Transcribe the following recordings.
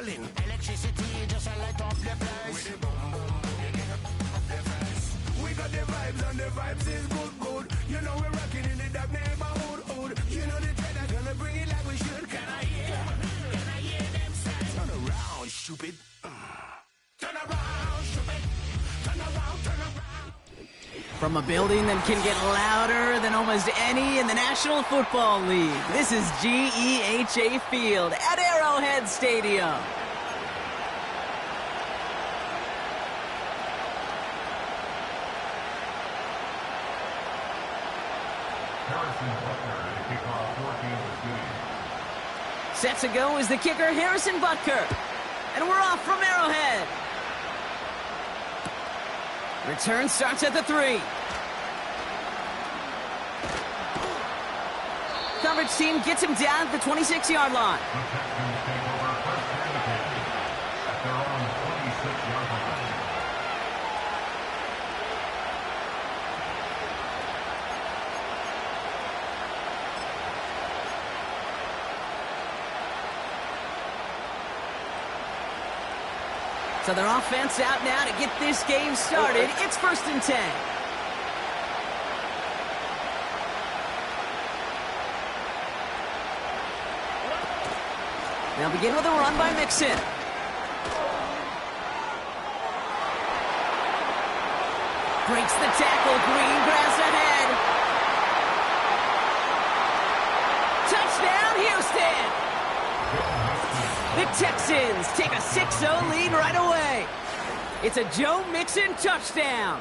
rolling. Electricity just a light up the place. With the boom boom boom, up the place. We got the vibes and the vibes is good, good. You know we're rocking in the dark neighborhood, hood. You know the trend are gonna bring it like we should. Can I hear them say? Turn around, stupid. Turn around, stupid. Turn around, turn around. From a building that can get louder than almost any in the National Football League, this is GEHA Field at Arrowhead Stadium. Set to go is the kicker, Harrison Butker. And we're off from Arrowhead. Return starts at the 3. Coverage team gets him down at the 26-yard line. So their offense out now to get this game started. It's 1st and 10. They'll begin with a run by Mixon. Breaks the tackle. Green grass ahead. Touchdown, Houston! The Texans take a 6-0 lead right away. It's a Joe Mixon touchdown.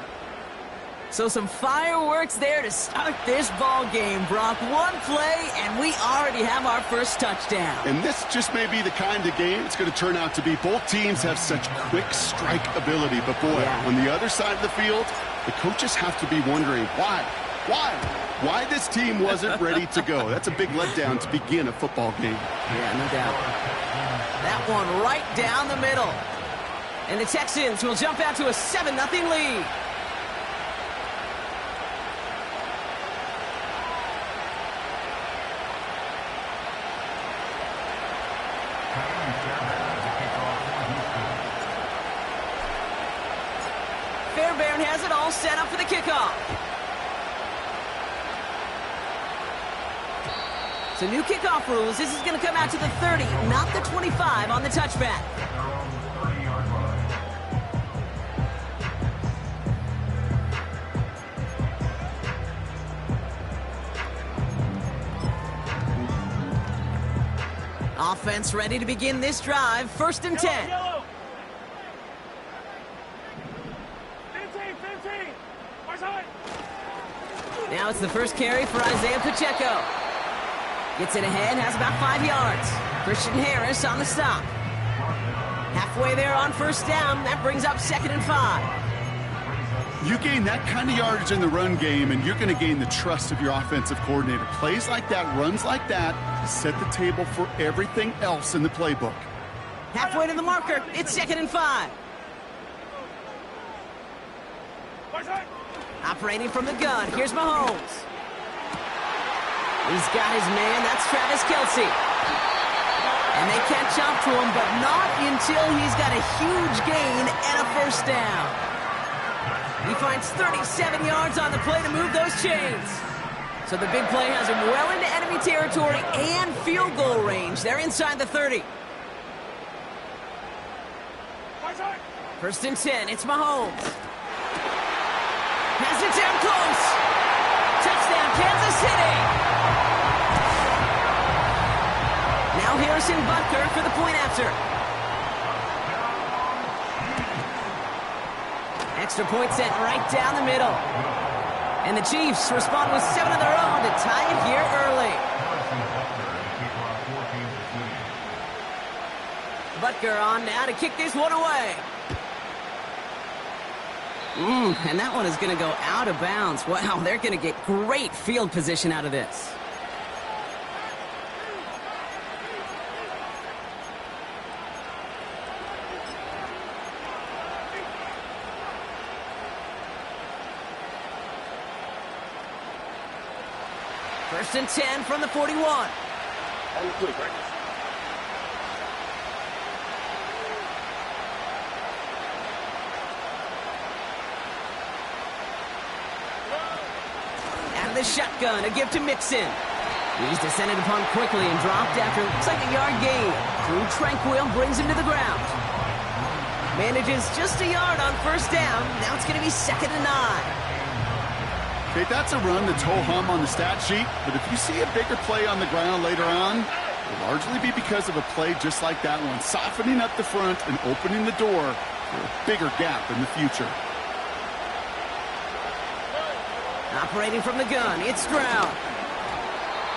So some fireworks there to start this ball game, Brock. One play, and we already have our first touchdown. And this just may be the kind of game it's going to turn out to be. Both teams have such quick strike ability. But, boy, on the other side of the field, the coaches have to be wondering why this team wasn't ready to go. That's a big letdown to begin a football game. Yeah, no doubt. That one right down the middle. And the Texans will jump out to a 7-0 lead. Fairbairn has it all set up for the kickoff. So new kickoff rules. This is going to come out to the 30, not the 25 on the touchback. Offense ready to begin this drive. 1st and 10. Yellow. 15. Now it's the first carry for Isaiah Pacheco. Gets it ahead, has about 5 yards. Christian Harris on the stop. Halfway there on 1st down. That brings up 2nd and 5. You gain that kind of yardage in the run game, and you're going to gain the trust of your offensive coordinator. Plays like that, runs like that, set the table for everything else in the playbook. Halfway to the marker. It's 2nd and 5. Operating from the gun. Here's Mahomes. He's got his man. That's Travis Kelce. And they catch up to him, but not until he's got a huge gain and a 1st down. He finds 37 yards on the play to move those chains. So the big play has him well into enemy territory and field goal range. They're inside the 30. 1st and 10. It's Mahomes. Has it down close. Touchdown, Kansas City. Now Harrison Butker for the point after. Extra point set right down the middle. And the Chiefs respond with 7 of their own to tie it here early. Butker on now to kick this one away. And that one is going to go out of bounds. Wow, they're going to get great field position out of this. First and 10 from the 41. the shotgun, a give to Mixon. He's descended upon quickly and dropped after looks like a yard gain. Drew Tranquil brings him to the ground. Manages just a yard on first down. Now it's going to be 2nd and 9. Okay, that's a run that's ho-hum on the stat sheet, but if you see a bigger play on the ground later on, it'll largely be because of a play just like that one, softening up the front and opening the door for a bigger gap in the future. Operating from the gun, it's Stroud.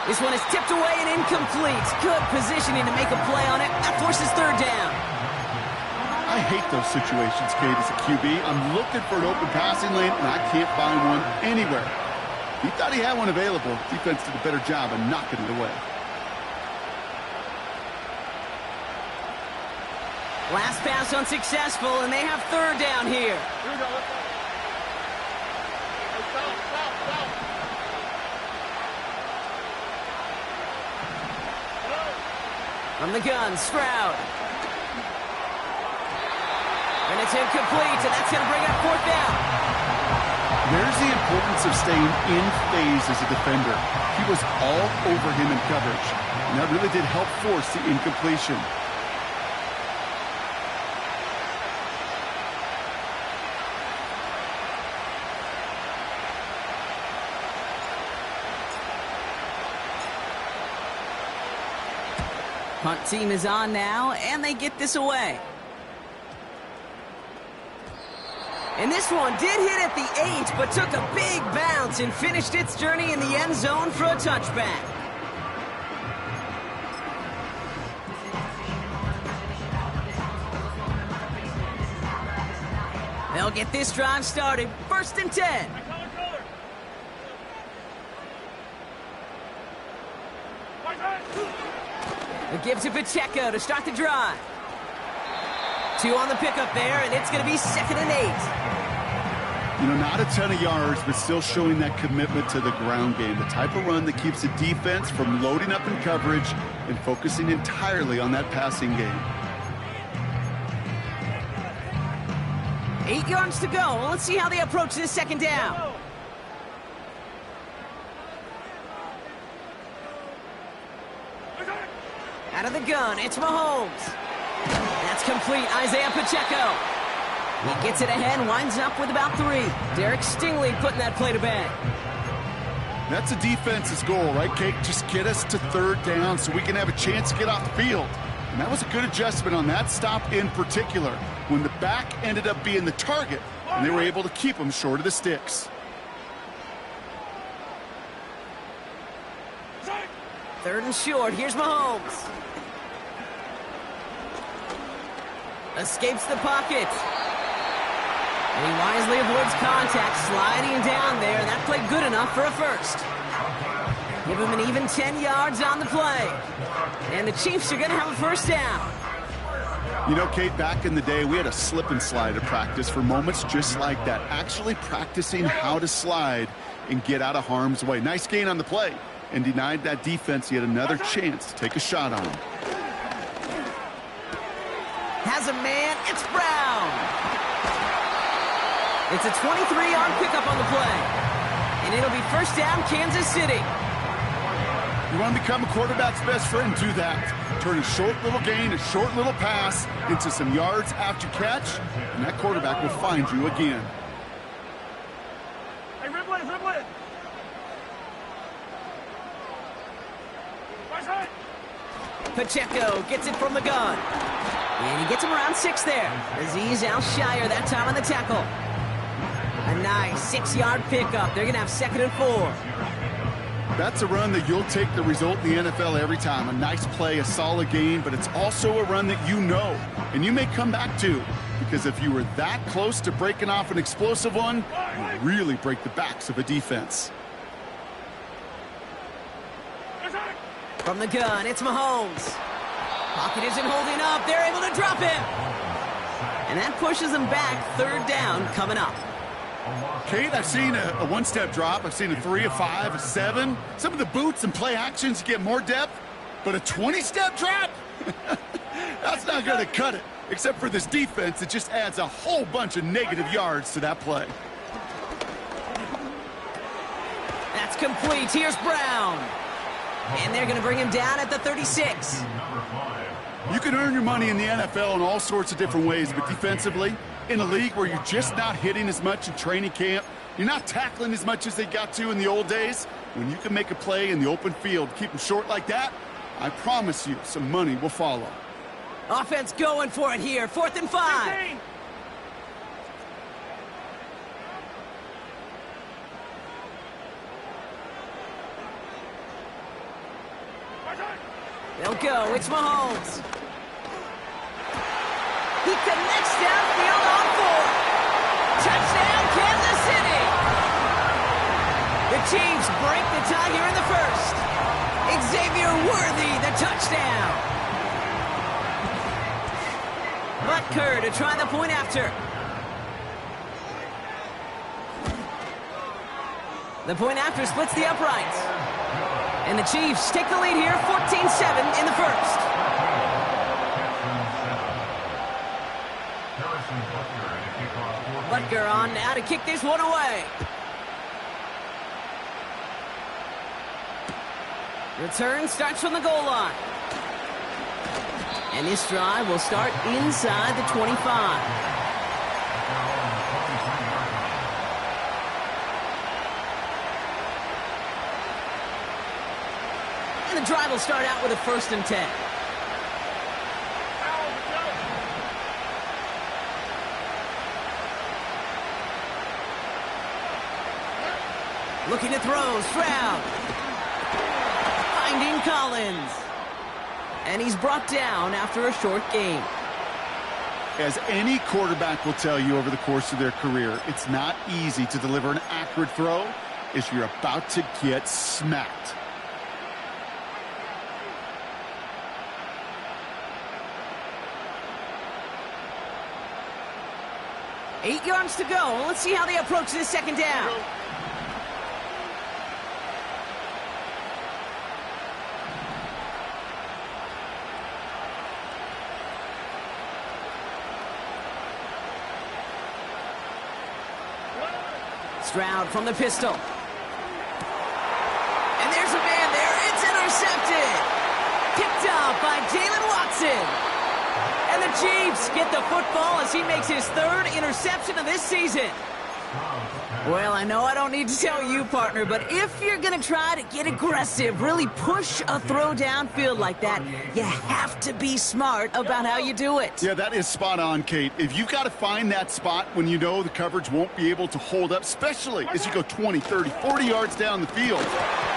This one is tipped away and incomplete. Good positioning to make a play on it. That forces 3rd down. I hate those situations, Kate, as a QB. I'm looking for an open passing lane, and I can't find one anywhere. He thought he had one available. Defense did a better job of knocking it away. Last pass unsuccessful, and they have 3rd down here. From the gun, Stroud. And it's incomplete, and that's going to bring up 4th down. There's the importance of staying in phase as a defender. He was all over him in coverage, and that really did help force the incompletion. Punt team is on now, and they get this away. And this one did hit at the 8, but took a big bounce and finished its journey in the end zone for a touchback. They'll get this drive started. 1st and 10. It gives to Pacheco to start the drive. 2 on the pickup there, and it's going to be 2nd and 8. You know, not a ton of yards, but still showing that commitment to the ground game. The type of run that keeps the defense from loading up in coverage and focusing entirely on that passing game. 8 yards to go. Let's see how they approach this 2nd down. Out of the gun, it's Mahomes. That's complete, Isaiah Pacheco. He gets it ahead, winds up with about 3. Derek Stingley putting that play to bed. That's a defense's goal, right, Kate? Just get us to 3rd down so we can have a chance to get off the field. And that was a good adjustment on that stop in particular, when the back ended up being the target, and they were able to keep him short of the sticks. 3rd and short, here's Mahomes. Escapes the pocket. And he wisely avoids contact, sliding down there. That played good enough for a 1st. Give him an even 10 yards on the play. And the Chiefs are going to have a 1st down. You know, Kate, back in the day, we had a slip and slide at practice for moments just like that. Actually practicing how to slide and get out of harm's way. Nice gain on the play, and denied that defense yet another chance to take a shot on him. Has a man, it's Brown. It's a 23-yard pickup on the play. And it'll be 1st down, Kansas City. You want to become a quarterback's best friend? Do that. Turn a short little gain, a short little pass into some yards after catch, and that quarterback will find you again. Hey, Riblin, Riblin. Pacheco gets it from the gun. And he gets him around 6 there. Azeez Al-Shire that time on the tackle. A nice 6-yard pickup. They're going to have 2nd and 4. That's a run that you'll take the result in the NFL every time. A nice play, a solid gain, but it's also a run that you know, and you may come back to, because if you were that close to breaking off an explosive one, you really break the backs of a defense. From the gun, it's Mahomes. Pocket isn't holding up. They're able to drop him. And that pushes them back. 3rd down coming up. Kate, I've seen a one-step drop. I've seen a 3, a 5, a 7. Some of the boots and play actions get more depth, but a 20-step drop? That's not going to cut it, except for this defense. It just adds a whole bunch of negative yards to that play. That's complete. Here's Brown. And they're going to bring him down at the 36. You can earn your money in the NFL in all sorts of different ways, but defensively, in a league where you're just not hitting as much in training camp, you're not tackling as much as they got to in the old days, when you can make a play in the open field, keep them short like that, I promise you some money will follow. Offense going for it here. 4th and 5. They'll go. It's Mahomes. He connects downfield on 4. Touchdown, Kansas City. The Chiefs break the tie here in the first. Xavier Worthy, the touchdown. Butker to try the point after. The point after splits the uprights. And the Chiefs take the lead here, 14-7 in the first. Butker on now to kick this one away. Return starts from the goal line. And this drive will start inside the 25. And the drive will start out with a 1st and 10. Looking to throw, Stroud. Finding Collins. And he's brought down after a short game. As any quarterback will tell you over the course of their career, it's not easy to deliver an accurate throw if you're about to get smacked. Eight yards to go. Let's see how they approach this second down. Stroud from the pistol. And there's a man there. It's intercepted. Picked up by Jalen Watson. And the Chiefs get the football as he makes his 3rd interception of this season. Well, I know I don't need to tell you, partner, but if you're going to try to get aggressive, really push a throw downfield like that, you have to be smart about how you do it. Yeah, that is spot on, Kate. If you've got to find that spot when you know the coverage won't be able to hold up, especially as you go 20, 30, 40 yards down the field.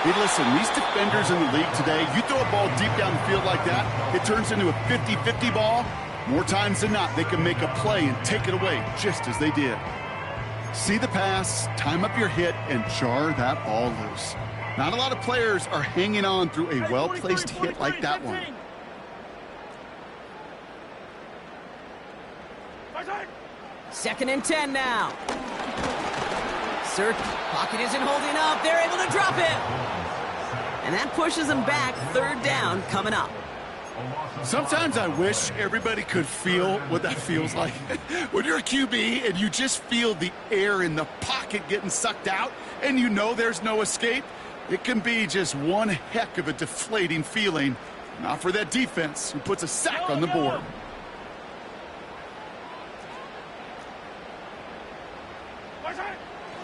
Hey, listen, these defenders in the league today, you throw a ball deep down the field like that, it turns into a 50-50 ball. More times than not, they can make a play and take it away just as they did. See the pass, time up your hit, and jar that ball loose. Not a lot of players are hanging on through a well-placed hit like that one. Second and 10 now. Sir, pocket isn't holding up. They're able to drop it. And that pushes them back. 3rd down coming up. Sometimes I wish everybody could feel what that feels like. When you're a QB and you just feel the air in the pocket getting sucked out and you know there's no escape, it can be just one heck of a deflating feeling. Not for that defense who puts a sack on the board.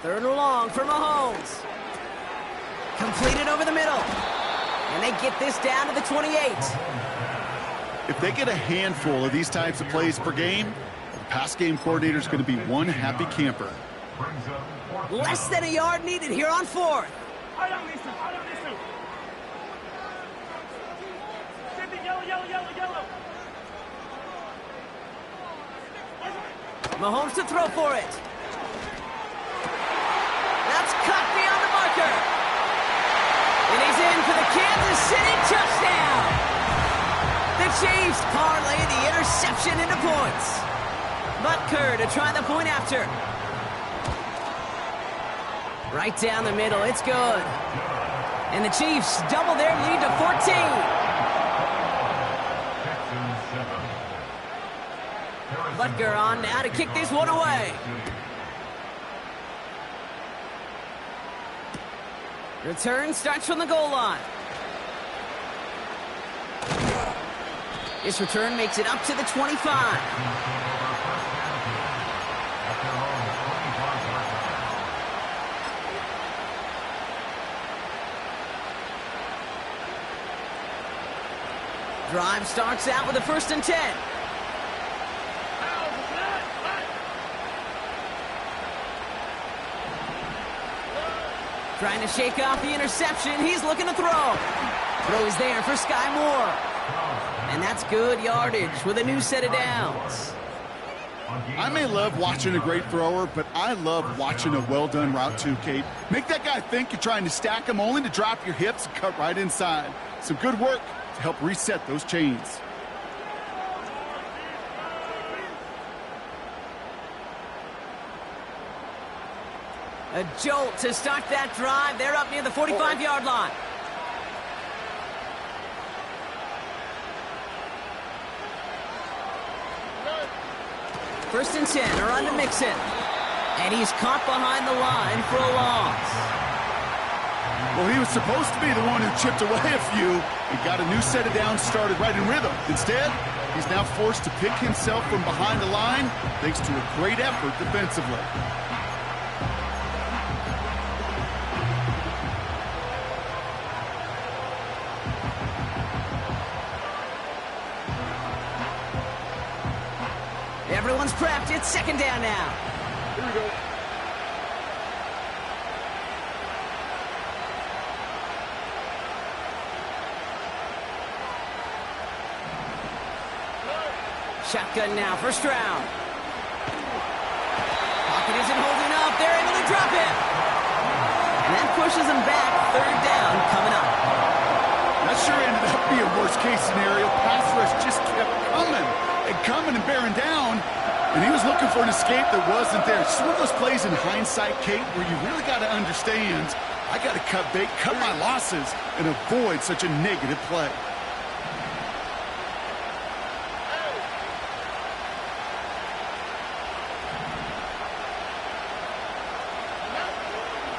Third and long for Mahomes. Completed over the middle. And they get this down to the 28. If they get a handful of these types of plays per game, the pass game coordinator is going to be one happy camper. Less than a yard needed here on 4th. Mahomes to throw for it. That's cut beyond the marker. And he's in for the Kansas City touchdown. The Chiefs parlay the interception into points. Butker to try the point after. Right down the middle, it's good. And the Chiefs double their lead to 14. Butker on now to kick this one away. Return starts from the goal line. This return makes it up to the 25. Drive starts out with a 1st and 10. Trying to shake off the interception. He's looking to throw. Throws there for Sky Moore. And that's good yardage with a new set of downs. I may love watching a great thrower, but I love watching a well-done route too, Kate. Make that guy think you're trying to stack him only to drop your hips and cut right inside. Some good work to help reset those chains. A jolt to start that drive. They're up near the 45-yard line. First and 10, a run to Mixon. And he's caught behind the line for a loss. Well, he was supposed to be the one who chipped away a few and got a new set of downs started right in rhythm. Instead, he's now forced to pick himself from behind the line thanks to a great effort defensively. Everyone's prepped. It's 2nd down now. Here we go. Shotgun now, 1st round. Pocket isn't holding up. They're able to drop it. And that pushes them back. 3rd down coming up. That sure ended up being a worst-case scenario. Pass rush just kept coming and bearing down. And he was looking for an escape that wasn't there. It's one of those plays in hindsight, Kate, where you really got to understand, I got to cut bait, cut my losses, and avoid such a negative play.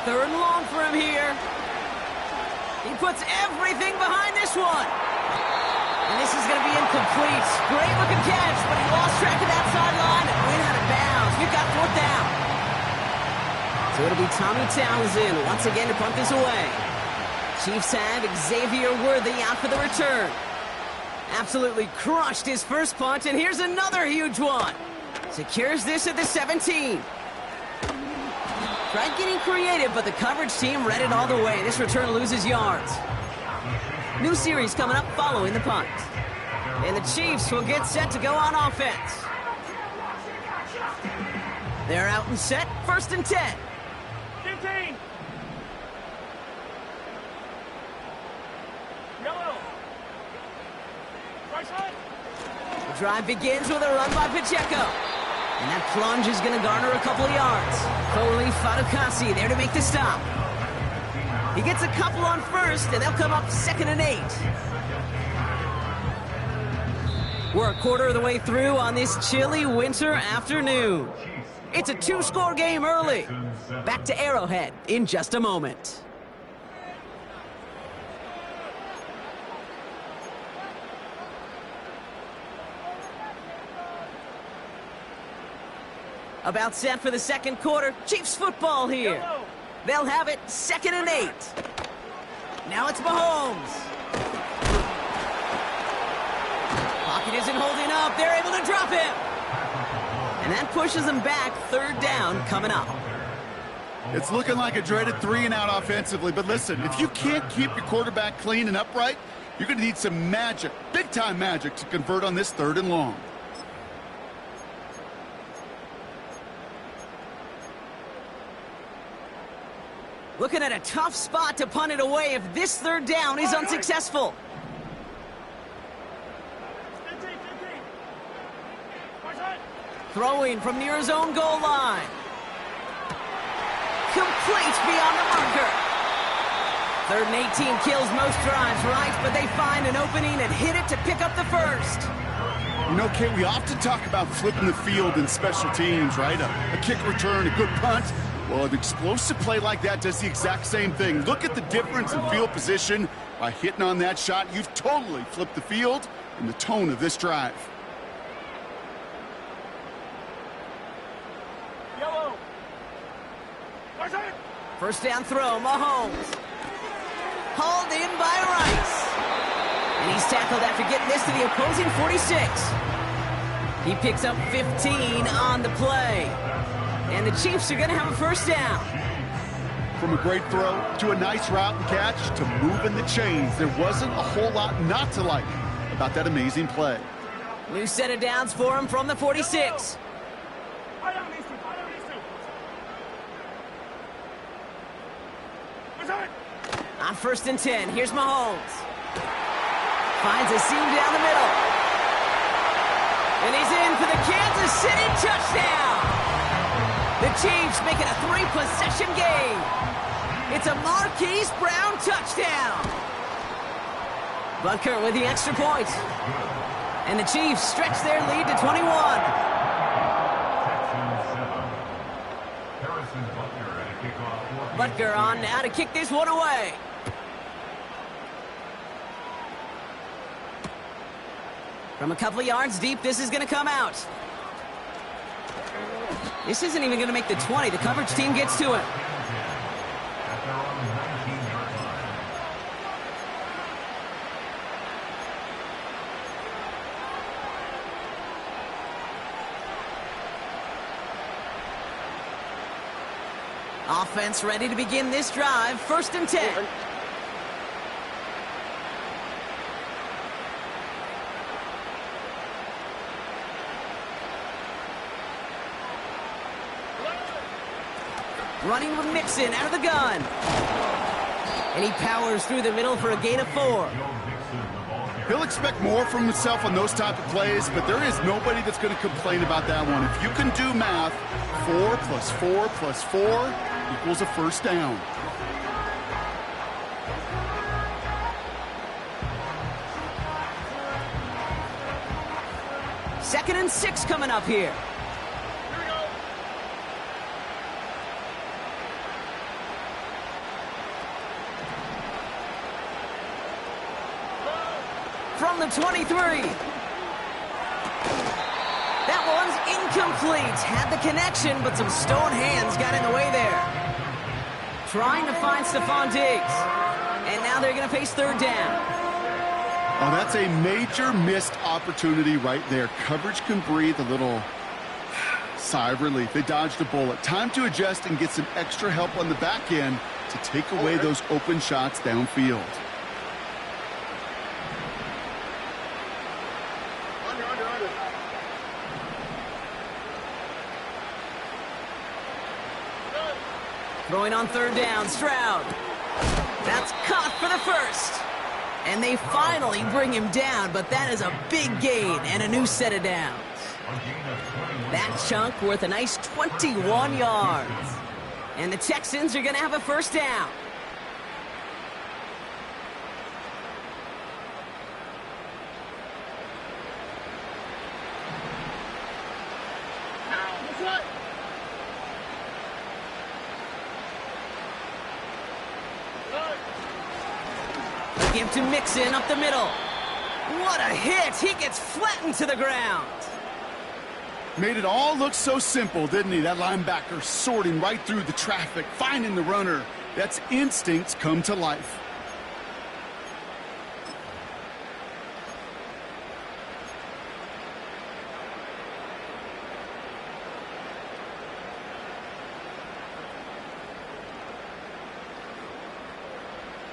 Third and long for him here. He puts everything behind this one. And this is going to be incomplete. Great looking catch, but he lost track of that sideline and went out of bounds. We've got 4th down. So it'll be Tommy Townsend once again to punt this away. Chiefs have Xavier Worthy out for the return. Absolutely crushed his first punt, and here's another huge one. Secures this at the 17. Tried getting creative, but the coverage team read it all the way. This return loses yards. New series coming up following the punt. And the Chiefs will get set to go on offense. They're out and set, 1st and 10. 15. Yellow. Right side. The drive begins with a run by Pacheco. And that plunge is going to garner a couple of yards. Foley Fatukasi there to make the stop. He gets a couple on 1st, and they'll come up 2nd and 8. We're a quarter of the way through on this chilly winter afternoon. It's a 2-score game early. Back to Arrowhead in just a moment. About set for the 2nd quarter. Chiefs football here. They'll have it 2nd and 8. Now it's Mahomes. Pocket isn't holding up. They're able to drop him. And that pushes them back. 3rd down coming up. It's looking like a dreaded 3-and-out offensively. But listen, if you can't keep your quarterback clean and upright, you're going to need some magic, big-time magic, to convert on this 3rd and long. Looking at a tough spot to punt it away if this 3rd down is unsuccessful. 15. Throwing from near his own goal line. Complete beyond the marker. 3rd and 18 kills most drives, right? But they find an opening and hit it to pick up the 1st. You know, Kate, we often talk about flipping the field in special teams, right? A kick return, a good punt. Well, an explosive play like that does the exact same thing. Look at the difference in field position. By hitting on that shot, you've totally flipped the field and the tone of this drive. Yellow. First down throw, Mahomes. Hauled in by Rice. And he's tackled after getting this to the opposing 46. He picks up 15 on the play. And the Chiefs are going to have a first down. From a great throw to a nice route and catch to moving the chains, there wasn't a whole lot not to like about that amazing play. New set of downs for him from the 46. On 1st and 10, here's Mahomes. Finds a seam down the middle. And he's in for the Kansas City touchdown. The Chiefs make it a 3-possession game. It's a Marquise Brown touchdown. Butker with the extra point. And the Chiefs stretch their lead to 21. Butker on now to kick this one away. From a couple of yards deep, this is going to come out. This isn't even going to make the 20. The coverage team gets to it. Offense ready to begin this drive. 1st and 10. Running with Mixon out of the gun. And he powers through the middle for a gain of 4. He'll expect more from himself on those type of plays, but there is nobody that's going to complain about that one. If you can do math, 4 plus 4 plus 4 equals a first down. Second and 6 coming up here. From the 23. That one's incomplete. Had the connection, but some stone hands got in the way there. Trying to find Stephon Diggs. And now they're going to face 3rd down. Oh, that's a major missed opportunity right there. Coverage can breathe a little sigh of relief. They dodged a bullet. Time to adjust and get some extra help on the back end to take away those open shots downfield. Throwing on 3rd down, Stroud. That's caught for the first. And they finally bring him down, but that is a big gain and a new set of downs. That chunk worth a nice 21 yards. And the Texans are going to have a first down. Give to Mixon up the middle. What a hit! He gets flattened to the ground. Made it all look so simple, didn't he? That linebacker sorting right through the traffic, finding the runner. That's instincts come to life.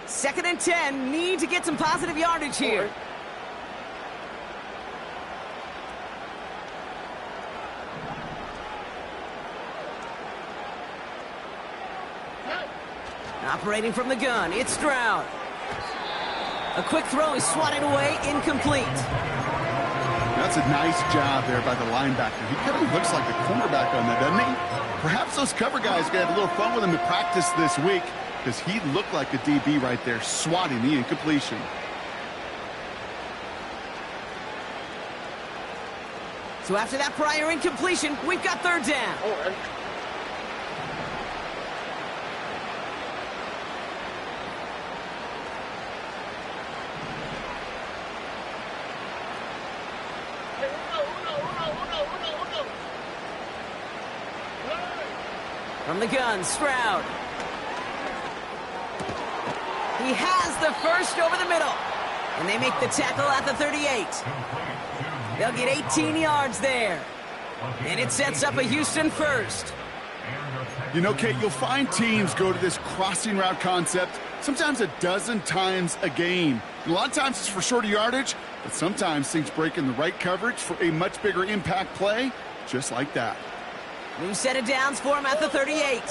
Second and 10, need to get some positive yardage here. Operating from the gun, it's Stroud. A quick throw is swatted away, incomplete. That's a nice job there by the linebacker. He kind of looks like a cornerback on that, doesn't he? Perhaps those cover guys are going to have a little fun with him in practice this week, because he looked like a DB right there, swatting the incompletion. So after that prior incompletion, we've got 3rd down. From the gun, Stroud. He has the first over the middle. And they make the tackle at the 38. They'll get 18 yards there. And it sets up a Houston first. You know, Kate, you'll find teams go to this crossing route concept sometimes a dozen times a game. And a lot of times it's for shorter yardage, but sometimes things break in the right coverage for a much bigger impact play, just like that. New set of downs for him at the 38.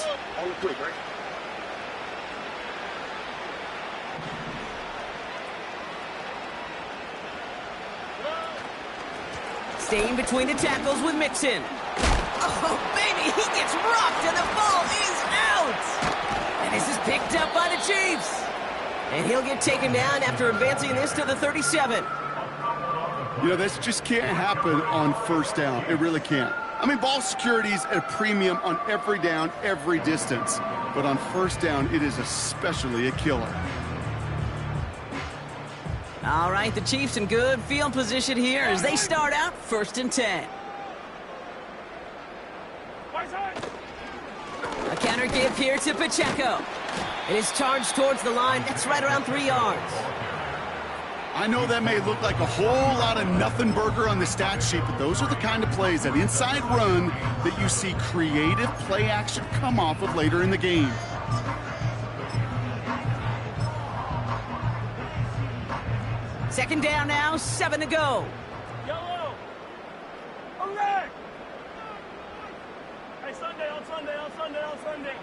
Staying between the tackles with Mixon. Oh, baby, he gets rocked and the ball is out. And this is picked up by the Chiefs. And he'll get taken down after advancing this to the 37. You know, this just can't happen on first down. It really can't. I mean, ball security's at a premium on every down, every distance. But on first down, it is especially a killer. All right, the Chiefs in good field position here as they start out 1st and 10. A counter give here to Pacheco. It is charged towards the line. That's right around 3 yards. I know that may look like a whole lot of nothing burger on the stat sheet, but those are the kind of plays, that inside run, that you see creative play action come off of later in the game. Second down now, 7 to go. Yellow. Hooray! Hey, Sunday, on Sunday, on Sunday, on Sunday.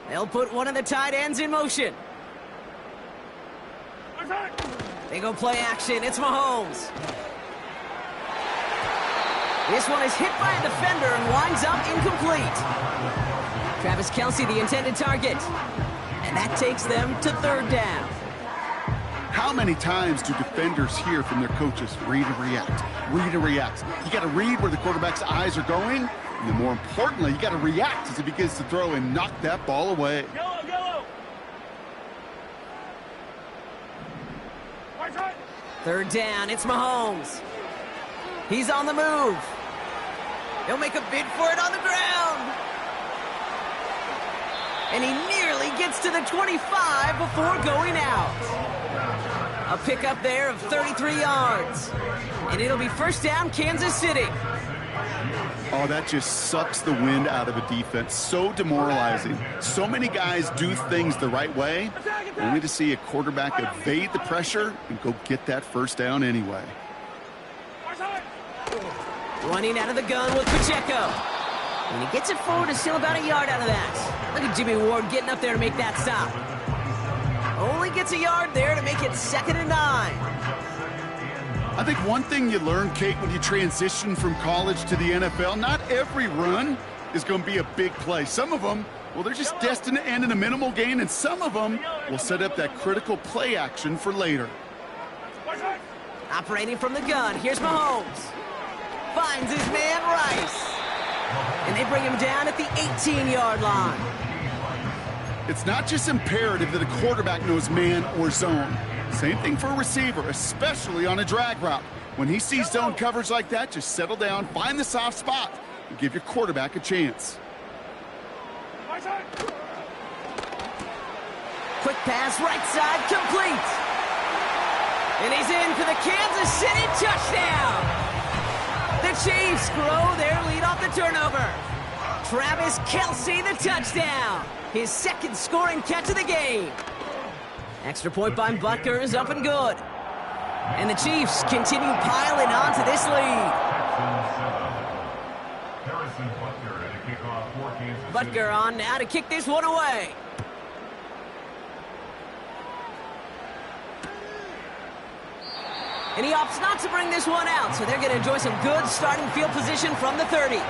They'll put one of the tight ends in motion. Attack! They go play action. It's Mahomes. This one is hit by a defender and winds up incomplete. Travis Kelce, the intended target. And that takes them to 3rd down. How many times do defenders hear from their coaches, read and react, read and react? You got to read where the quarterback's eyes are going, and then more importantly, you got to react as he begins to throw and knock that ball away. Yellow, yellow. 3rd down, it's Mahomes. He's on the move. He'll make a bid for it on the ground. And he nearly gets to the 25 before going out. A pickup there of 33 yards. And it'll be 1st down, Kansas City. Oh, that just sucks the wind out of a defense. So demoralizing. So many guys do things the right way, only to see a quarterback evade the pressure and go get that 1st down anyway. Running out of the gun with Pacheco. And he gets it forward and still about a yard out of that. Look at Jimmy Ward getting up there to make that stop. Only gets a yard there to make it 2nd and 9. I think one thing you learn, Kate, when you transition from college to the NFL, not every run is going to be a big play. Some of them, well, they're just destined to end in a minimal gain, and some of them will set up that critical play action for later. Operating from the gun, here's Mahomes. Finds his man Rice. And they bring him down at the 18-yard line. It's not just imperative that a quarterback knows man or zone. Same thing for a receiver, especially on a drag route. When he sees zone coverage like that, just settle down, find the soft spot, and give your quarterback a chance. Quick pass, right side, complete. And he's in for the Kansas City touchdown. The Chiefs grow their lead off the turnover. Travis Kelce, the touchdown. His 2nd scoring catch of the game. Extra point by Butker is up and good. And the Chiefs continue piling on to this lead. Butker on now to kick this one away. And he opts not to bring this one out, so they're going to enjoy some good starting field position from the 30.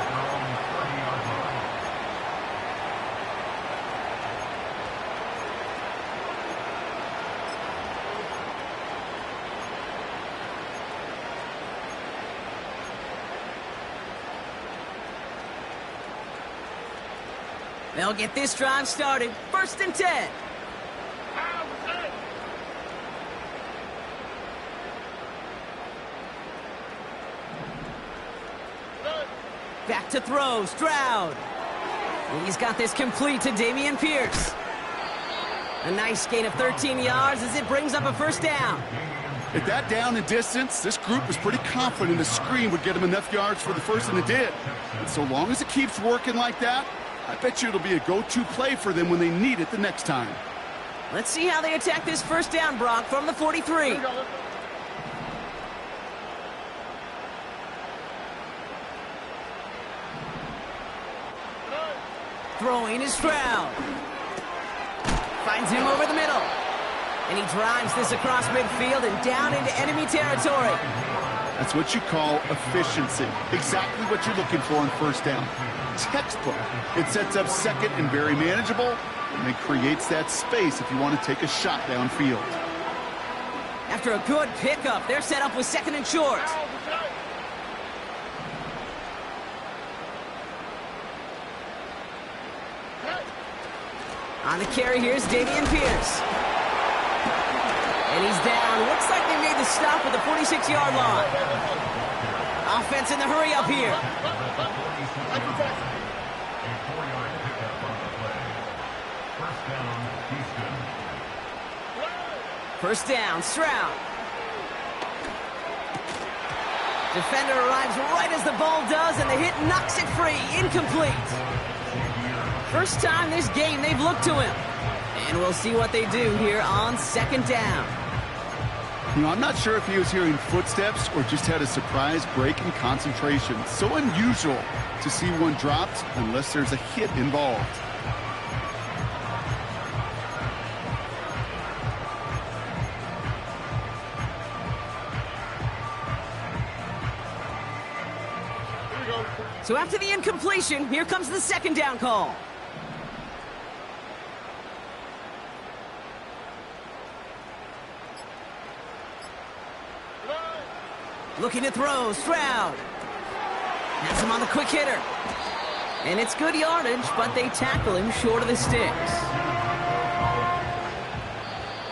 They'll get this drive started. 1st and 10. Back to throw, Stroud. He's got this complete to Dameon Pierce. A nice gain of 13 yards as it brings up a first down. At that down and distance, this group was pretty confident a screen would get them enough yards for the first, and it did. And so long as it keeps working like that, I bet you it'll be a go-to play for them when they need it the next time. Let's see how they attack this first down, Brock, from the 43. Throwing is Stroud. Finds him over the middle. And he drives this across midfield and down into enemy territory. That's what you call efficiency. Exactly what you're looking for on first down. Textbook. It sets up second and very manageable, and it creates that space if you want to take a shot downfield. After a good pickup, they're set up with second and short. On the carry, here's Dameon Pierce. And he's down. Looks like they made the stop at the 46-yard line. Offense in the hurry up here. First down, Stroud. Defender arrives right as the ball does, and the hit knocks it free. Incomplete. First time this game they've looked to him. And we'll see what they do here on second down. You know, I'm not sure if he was hearing footsteps or just had a surprise break in concentration. So unusual to see one dropped unless there's a hit involved. So after the incompletion, here comes the second down call. Looking to throw, Stroud. Has him on the quick hitter. And it's good yardage, but they tackle him short of the sticks.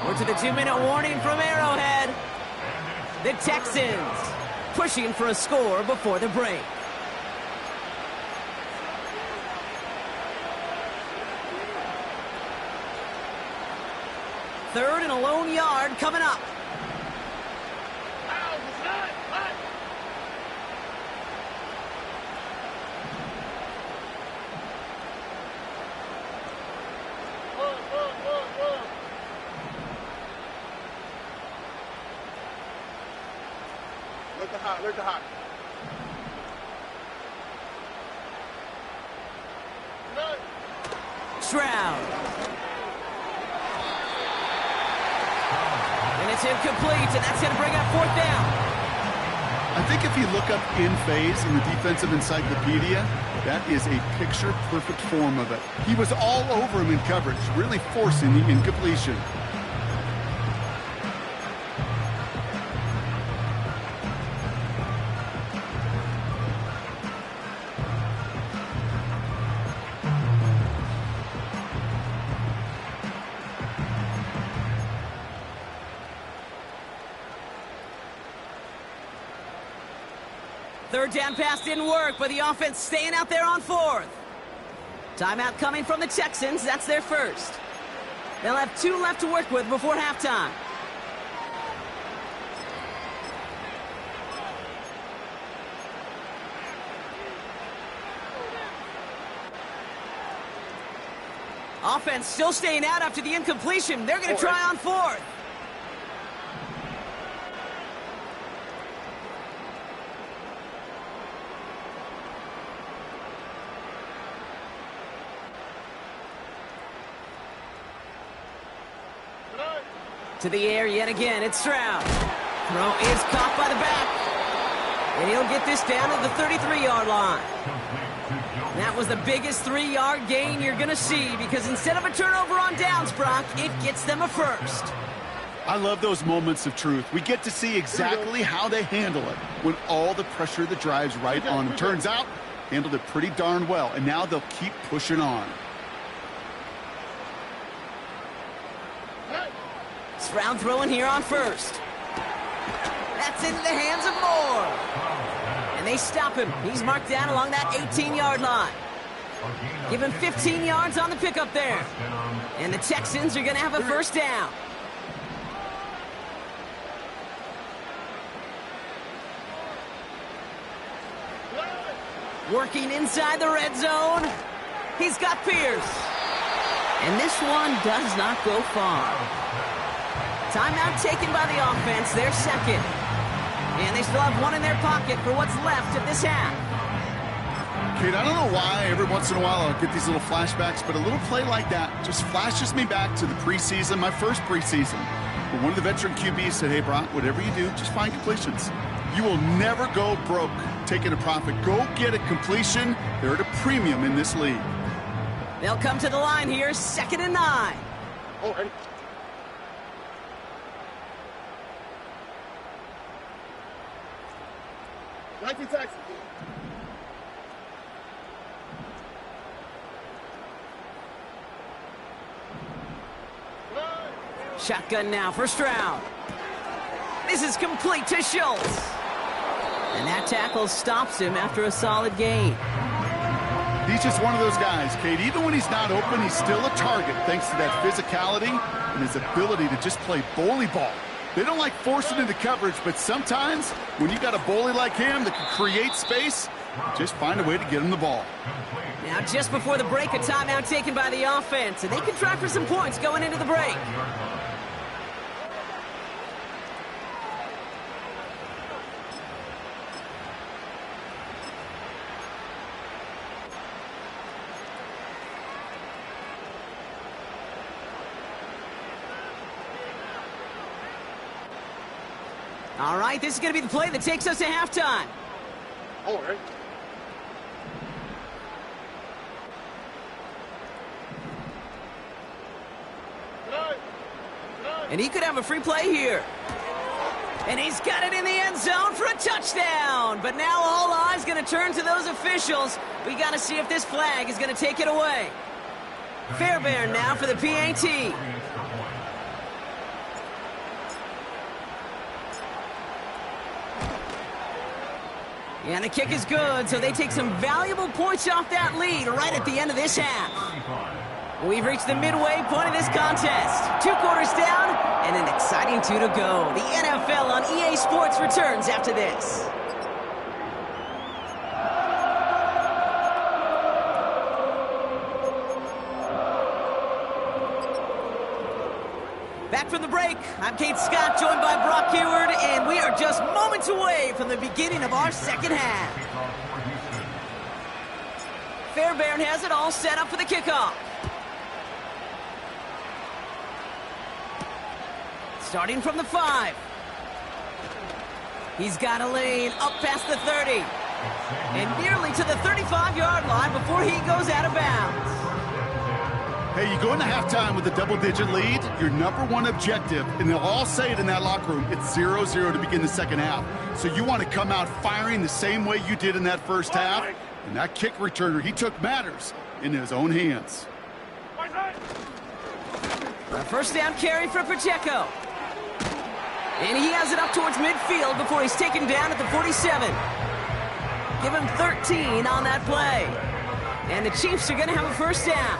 We're to the 2-minute warning from Arrowhead. The Texans pushing for a score before the break. Third and a lone yard coming up. Look at hot. Stroud. And it's incomplete, and that's going to bring up fourth down. I think if you look up in phase in the defensive encyclopedia, that is a picture-perfect form of it. He was all over him in coverage, really forcing the incompletion. Third down pass didn't work, but the offense staying out there on fourth. Timeout coming from the Texans. That's their first. They'll have 2 left to work with before halftime. Offense still staying out after the incompletion. They're going to try on fourth. To the air yet again, it's Stroud. Throw is caught by the back. And he'll get this down to the 33-yard line. That was the biggest 3-yard gain you're going to see because instead of a turnover on downs, Brock, it gets them a first. I love those moments of truth. We get to see exactly how they handle it when all the pressure that drives right on them. Turns out, handled it pretty darn well, and now they'll keep pushing on. Stroud throwing here on first. That's into the hands of Moore. And they stop him. He's marked down along that 18-yard line. Give him 15 yards on the pickup there. And the Texans are going to have a first down. Working inside the red zone. He's got Pierce. And this one does not go far. Timeout taken by the offense, their second. And they still have one in their pocket for what's left of this half. Kate, I don't know why every once in a while I'll get these little flashbacks, but a little play like that just flashes me back to the preseason, my first preseason. But one of the veteran QBs said, hey, Brock, whatever you do, just find completions. You will never go broke taking a profit. Go get a completion. They're at a premium in this league. They'll come to the line here, 2nd and 9. Oh, hey. Texans. Shotgun now, first round. This is complete to Schultz. And that tackle stops him after a solid gain. He's just one of those guys, Kate. Even when he's not open, he's still a target thanks to that physicality and his ability to just play bully ball. They don't like forcing into coverage, but sometimes when you got a bully like him that can create space, just find a way to get him the ball. Now just before the break, a timeout taken by the offense, and they can try for some points going into the break. All right, this is going to be the play that takes us to halftime. All right. And he could have a free play here. And he's got it in the end zone for a touchdown. But now all eyes going to turn to those officials. We got to see if this flag is going to take it away. Fairbairn now for the PAT. And the kick is good, so they take some valuable points off that lead right at the end of this half. We've reached the midway point of this contest. 2 quarters down, and an exciting 2 to go. The NFL on EA Sports returns after this. Back from the break, I'm Kate Scott, joined by Brock Hayward, and we are just moments away from the beginning of our second half. Fairbairn has it all set up for the kickoff. Starting from the 5. He's got a lane up past the 30. And nearly to the 35-yard line before he goes out of bounds. Hey, you go into halftime with a double-digit lead, your number one objective, and they'll all say it in that locker room, it's 0-0 to begin the second half. So you want to come out firing the same way you did in that first half. And that kick returner, he took matters in his own hands. A first down carry for Pacheco. And he has it up towards midfield before he's taken down at the 47. Give him 13 on that play. And the Chiefs are going to have a first down.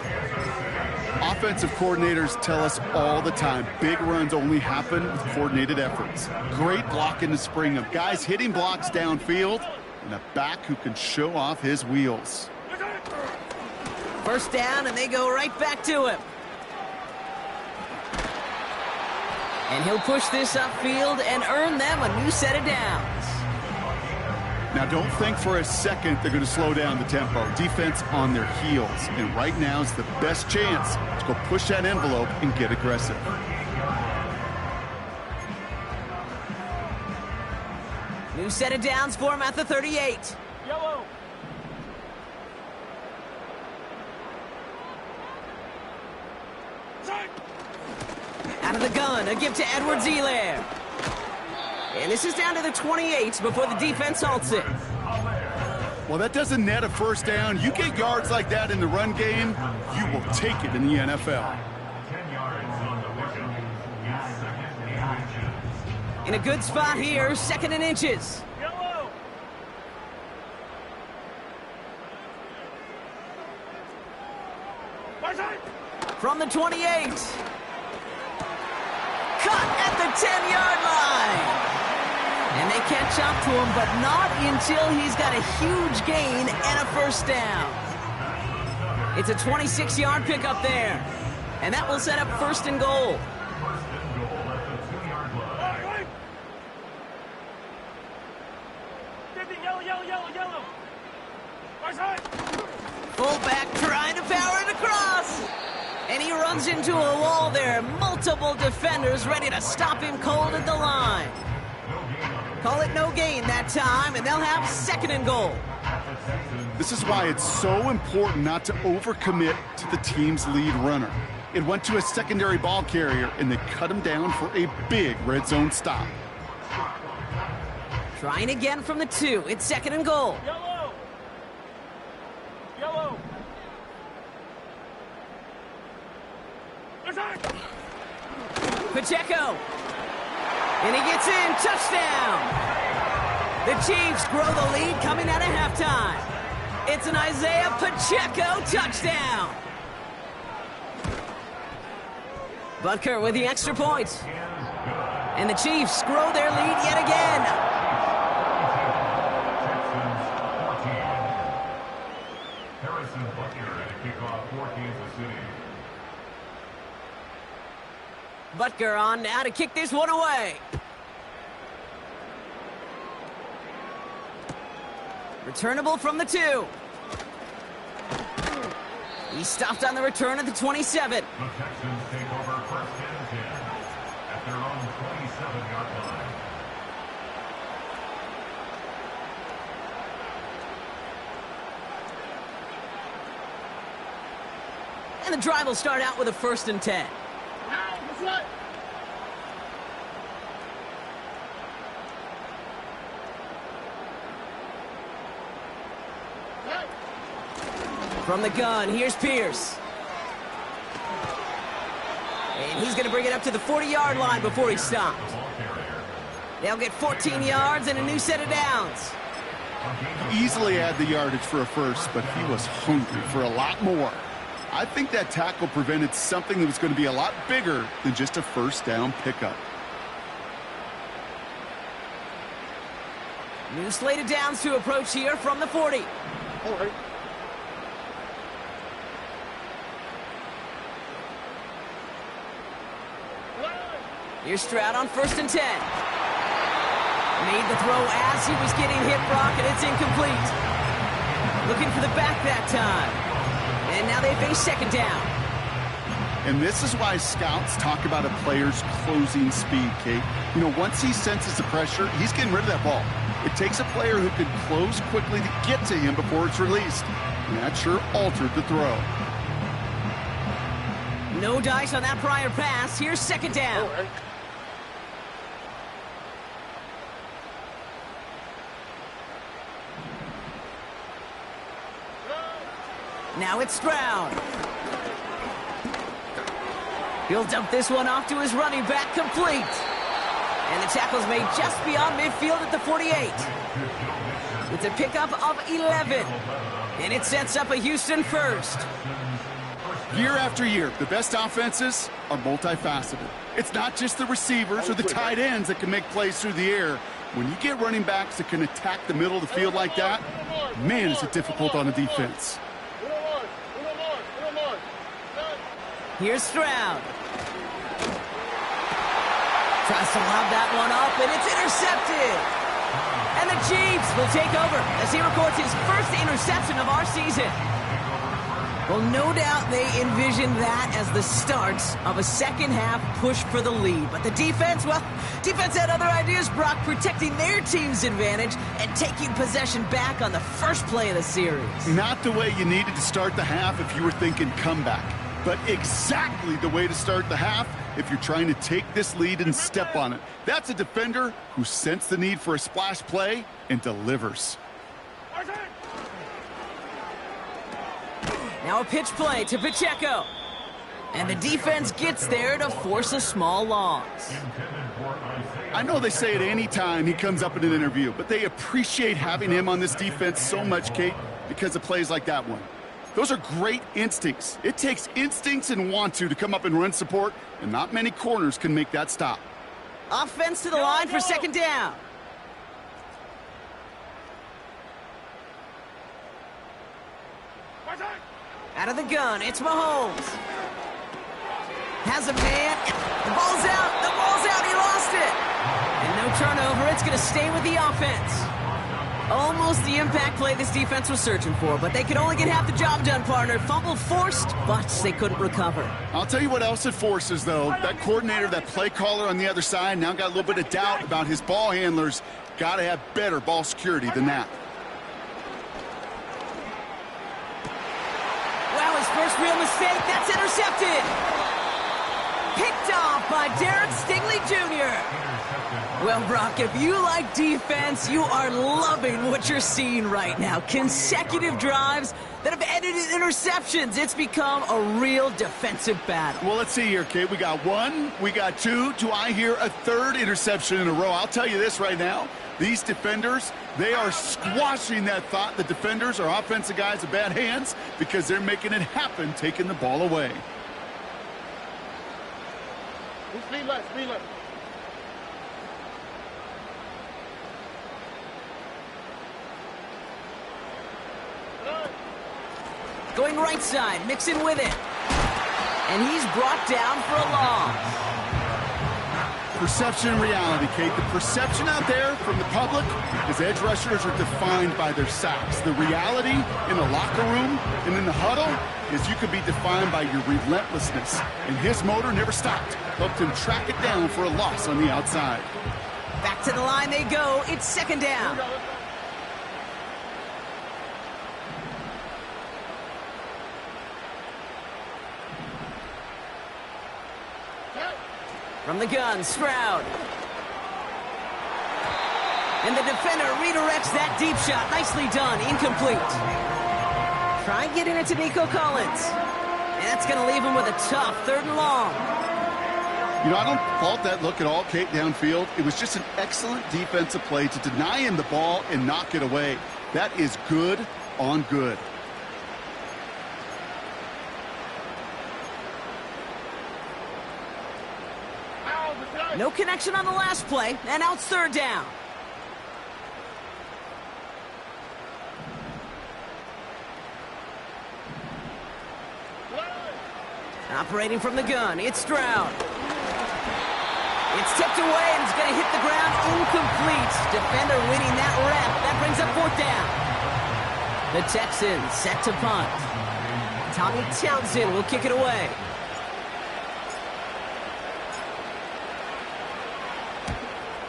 Offensive coordinators tell us all the time, big runs only happen with coordinated efforts. Great blocking to spring them. Guys hitting blocks downfield, and a back who can show off his wheels. First down, and they go right back to him. And he'll push this upfield and earn them a new set of downs. Now, don't think for a second they're going to slow down the tempo. Defense on their heels. And right now is the best chance to go push that envelope and get aggressive. New set of downs for him at the 38. Yellow. Out of the gun, a give to Edwards-Helaire. And this is down to the 28 before the defense halts it. Well, that doesn't net a first down. You get yards like that in the run game, you will take it in the NFL. In a good spot here, 2nd and inches. Yellow. From the 28. Cut at the 10-yard line. And they catch up to him, but not until he's got a huge gain and a first down. It's a 26-yard pickup there. And that will set up first and goal. Fullback trying to power it across. And he runs into a wall there. Multiple defenders ready to stop him cold at the line. Call it no gain that time, and they'll have second and goal. This is why it's so important not to overcommit to the team's lead runner. It went to a secondary ball carrier, and they cut him down for a big red zone stop. Trying again from the 2. It's second and goal. Yellow. Yellow. Pacheco. And he gets in. Touchdown. The Chiefs grow the lead coming out of halftime. It's an Isaiah Pacheco touchdown. Butker with the extra point. And the Chiefs grow their lead yet again. Butker on now to kick this one away. Returnable from the 2. He stopped on the return at the 27. The Texans take over first and 10 at their own 27-yard line. And the drive will start out with a first and 10. From the gun, here's Pierce. And he's going to bring it up to the 40-yard line before he stopped. They'll get 14 yards and a new set of downs. Easily had the yardage for a first, but he was hungry for a lot more. I think that tackle prevented something that was going to be a lot bigger than just a first down pickup. New slate of downs to approach here from the 40. All right. Here's Stroud on first and 10. Made the throw as he was getting hit, Brock, and it's incomplete. Looking for the back that time. And now they face second down. And this is why scouts talk about a player's closing speed, Kate. You know, once he senses the pressure, he's getting rid of that ball. It takes a player who can close quickly to get to him before it's released. And that sure altered the throw. No dice on that prior pass. Here's second down. Now it's Stroud. He'll dump this one off to his running back, complete. And the tackle's made just beyond midfield at the 48. It's a pickup of 11. And it sets up a Houston first. Year after year, the best offenses are multifaceted. It's not just the receivers or the tight ends that can make plays through the air. When you get running backs that can attack the middle of the field like that, man, is it difficult on a defense. Here's Stroud. Tries to lob that one up, and it's intercepted. And the Chiefs will take over as he records his first interception of our season. Well, no doubt they envisioned that as the start of a second-half push for the lead. But the defense, well, defense had other ideas, Brock, protecting their team's advantage and taking possession back on the first play of the series. Not the way you needed to start the half if you were thinking comeback, but exactly the way to start the half if you're trying to take this lead and step on it. That's a defender who sensed the need for a splash play and delivers. Now a pitch play to Pacheco. And the defense gets there to force a small loss. I know they say it any time he comes up in an interview, but they appreciate having him on this defense so much, Kate, because of plays like that one. Those are great instincts. It takes instincts and want to come up and run support, and not many corners can make that stop. Offense to the line for second down. Out of the gun, it's Mahomes. Has a man. The ball's out. The ball's out. He lost it. And no turnover. It's going to stay with the offense. Almost the impact play this defense was searching for, but they could only get half the job done, partner. Fumble forced, but they couldn't recover. I'll tell you what else it forces, though. That coordinator, that play caller on the other side, now got a little bit of doubt about his ball handlers. Got to have better ball security than that. Wow, his first real mistake. That's intercepted. Picked off by Derek Stingley Jr. Well, Brock, if you like defense, you are loving what you're seeing right now. Consecutive drives that have ended in interceptions. It's become a real defensive battle. Well, let's see here, Kate. We got one, we got two. Do I hear a third interception in a row? I'll tell you this right now. These defenders, they are squashing that thought. The defenders are offensive guys with bad hands because they're making it happen, taking the ball away. Speed left, speed left. Going right side, mixing with it. And he's brought down for a loss. Perception and reality, Kate. The perception out there from the public is edge rushers are defined by their sacks. The reality in the locker room and in the huddle is you could be defined by your relentlessness. And his motor never stopped. Helped him track it down for a loss on the outside. Back to the line they go. It's second down. From the gun, Stroud. And the defender redirects that deep shot. Nicely done. Incomplete. Try getting it to Nico Collins. And that's going to leave him with a tough 3rd and long. You know, I don't fault that look at all, Kate, downfield. It was just an excellent defensive play to deny him the ball and knock it away. That is good on good. No connection on the last play, and now it's 3rd down. Operating from the gun, it's Stroud. It's tipped away, and it's going to hit the ground incomplete. Defender winning that rep. That brings up 4th down. The Texans set to punt. Tommy Townsend will kick it away.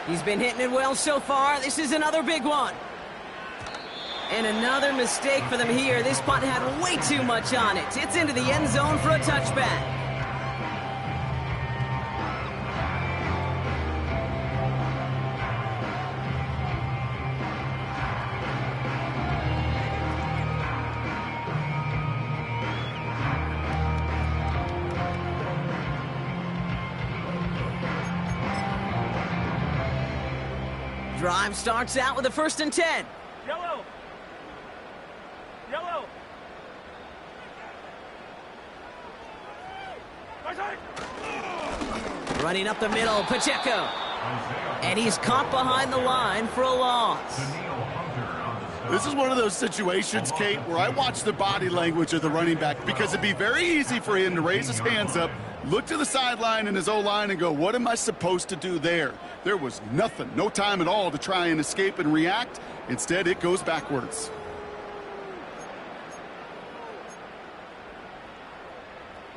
He's been hitting it well so far. This is another big one. And another mistake for them here. This punt had way too much on it. It's into the end zone for a touchback. Drive starts out with a 1st and 10. Yellow. Yellow. Running up the middle, Pacheco. And he's caught behind the line for a loss. This is one of those situations, Kate, where I watch the body language of the running back because it'd be very easy for him to raise his hands up, look to the sideline in his O-line and go, what am I supposed to do there? There was nothing, no time at all to try and escape and react. Instead, it goes backwards.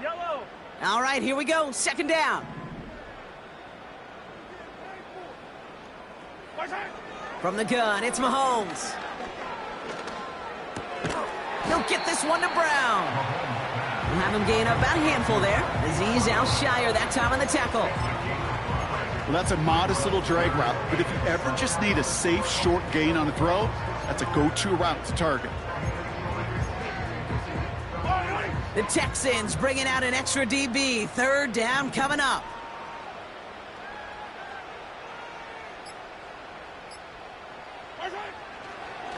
Yellow. All right, here we go. 2nd down. From the gun, it's Mahomes. He'll get this one to Brown. We'll have him gain about a handful there. Azeez Al-Shire that time on the tackle. Well, that's a modest little drag route, but if you ever just need a safe, short gain on a throw, that's a go-to route to target. The Texans bringing out an extra DB. 3rd down coming up.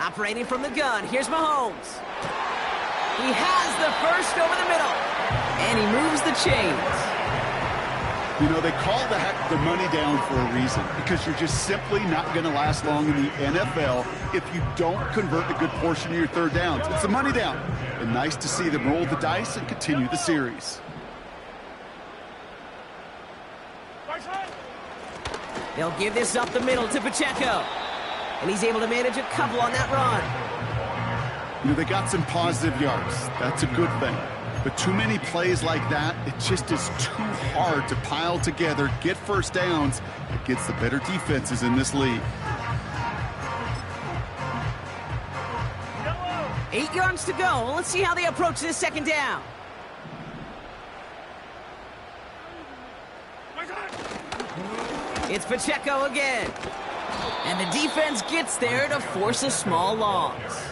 Operating from the gun, here's Mahomes. He has the first over the middle. And he moves the chains. You know, they call that the money down for a reason, because you're just simply not going to last long in the NFL if you don't convert a good portion of your third downs. It's the money down. And nice to see them roll the dice and continue the series. They'll give this up the middle to Pacheco. And he's able to manage a couple on that run. You know, they got some positive yards. That's a good thing. But too many plays like that, it just is too hard to pile together, get first downs against the better defenses in this league. 8 yards to go. Let's see how they approach this second down. It's Pacheco again. And the defense gets there to force a small loss.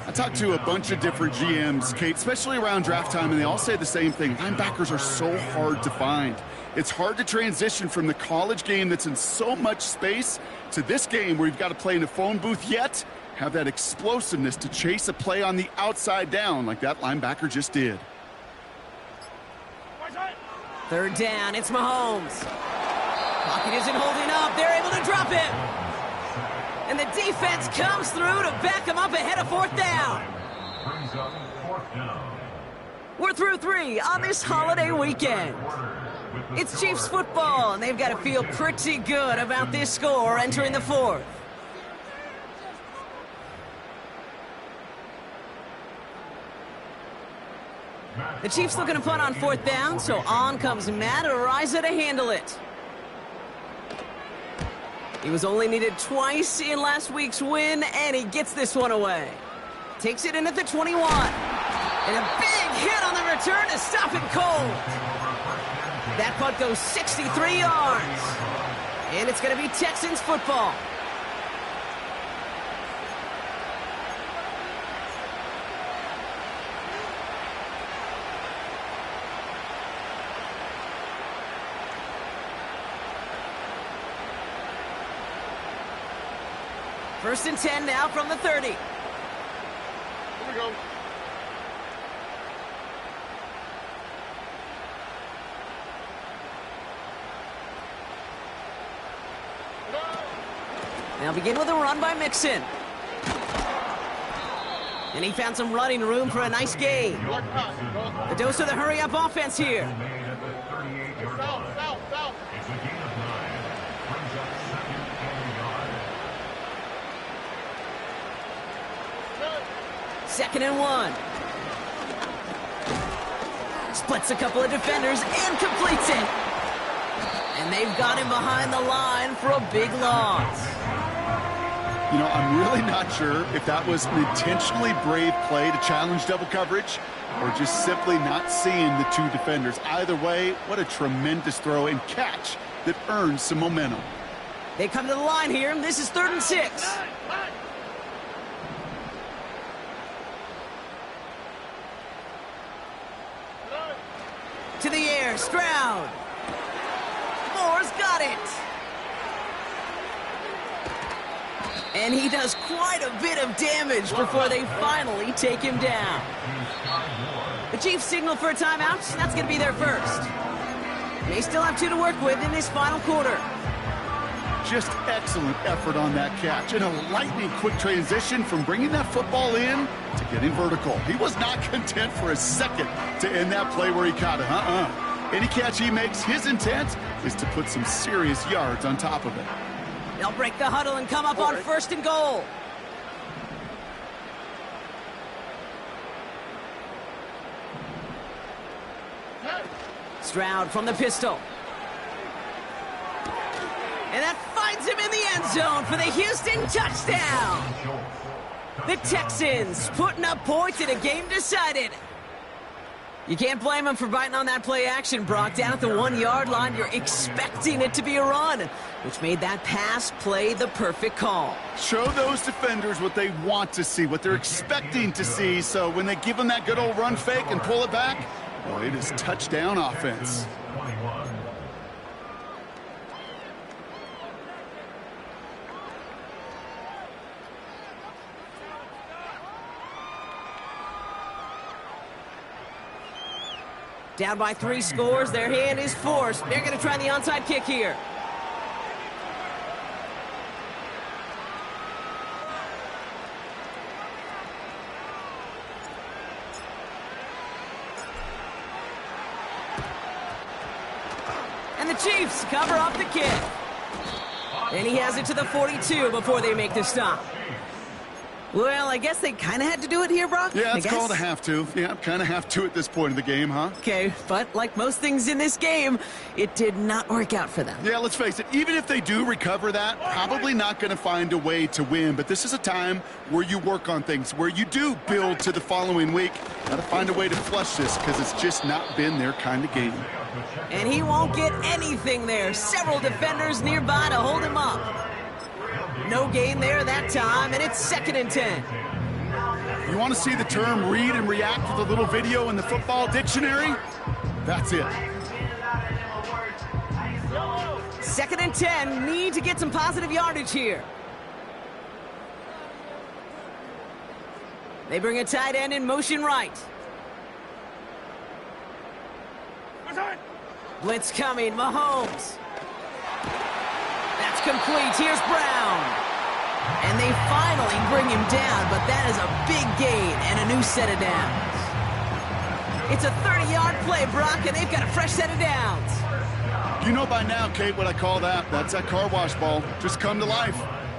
I talked to a bunch of different GMs, Kate, especially around draft time, and they all say the same thing. Linebackers are so hard to find. It's hard to transition from the college game that's in so much space to this game where you've got to play in a phone booth, yet have that explosiveness to chase a play on the outside down like that linebacker just did. Third down, it's Mahomes. Pocket isn't holding up. They're able to drop it. And the defense comes through to back him up ahead of fourth down. We're through 3 on this holiday weekend. It's Chiefs football, and they've got to feel pretty good about this score entering the fourth. The Chiefs looking to punt on fourth down, so on comes Matt Araiza to handle it. He was only needed twice in last week's win, and he gets this one away. Takes it in at the 21. And a big hit on the return to stop it cold. That punt goes 63 yards. And it's going to be Texans football. First and 10 now from the 30. Here we go. Now begin with a run by Mixon. And he found some running room for a nice gain. The dose of the hurry-up offense here. Second and 1. Splits a couple of defenders and completes it. And they've got him behind the line for a big loss. You know, I'm really not sure if that was an intentionally brave play to challenge double coverage or just simply not seeing the two defenders. Either way, what a tremendous throw and catch that earns some momentum. They come to the line here. This is 3rd and 6. To the air, Stroud. Moore's got it. And he does quite a bit of damage before they finally take him down. The Chiefs signal for a timeout. That's going to be their first. They still have 2 to work with in this final quarter. Just excellent effort on that catch. And a lightning quick transition from bringing that football in to getting vertical. He was not content for a second to end that play where he caught it. Any catch he makes, his intent is to put some serious yards on top of it. They'll break the huddle and come up on 1st and goal. Stroud from the pistol. And that finds him in the end zone for the Houston touchdown. The Texans putting up points in a game decided. You can't blame him for biting on that play action, Brock. Down at the 1-yard line, you're expecting it to be a run, which made that pass play the perfect call. Show those defenders what they want to see, what they're expecting to see, so when they give them that good old run fake and pull it back, well, it is touchdown offense. Down by 3 scores, their hand is forced. They're going to try the onside kick here. And the Chiefs cover up the kick. And he has it to the 42 before they make the stop. Well, I guess they kind of had to do it here, Brock. Yeah, it's called a have to. Yeah, kind of have to at this point in the game, huh? Okay, but like most things in this game, it did not work out for them. Yeah, let's face it, even if they do recover that, probably not going to find a way to win. But this is a time where you work on things, where you do build to the following week. Got to find a way to flush this because it's just not been their kind of game. And he won't get anything there. Several defenders nearby to hold him up. No gain there that time, and it's 2nd and 10. You want to see the term read and react with a little video in the football dictionary? That's it. 2nd and 10, need to get some positive yardage here. They bring a tight end in motion right. Blitz coming, Mahomes. That's complete. Here's Brown. And they finally bring him down, but that is a big gain and a new set of downs. It's a 30-yard play, Brock, and they've got a fresh set of downs. You know by now, Kate, what I call that. That's that car wash ball. Just come to life.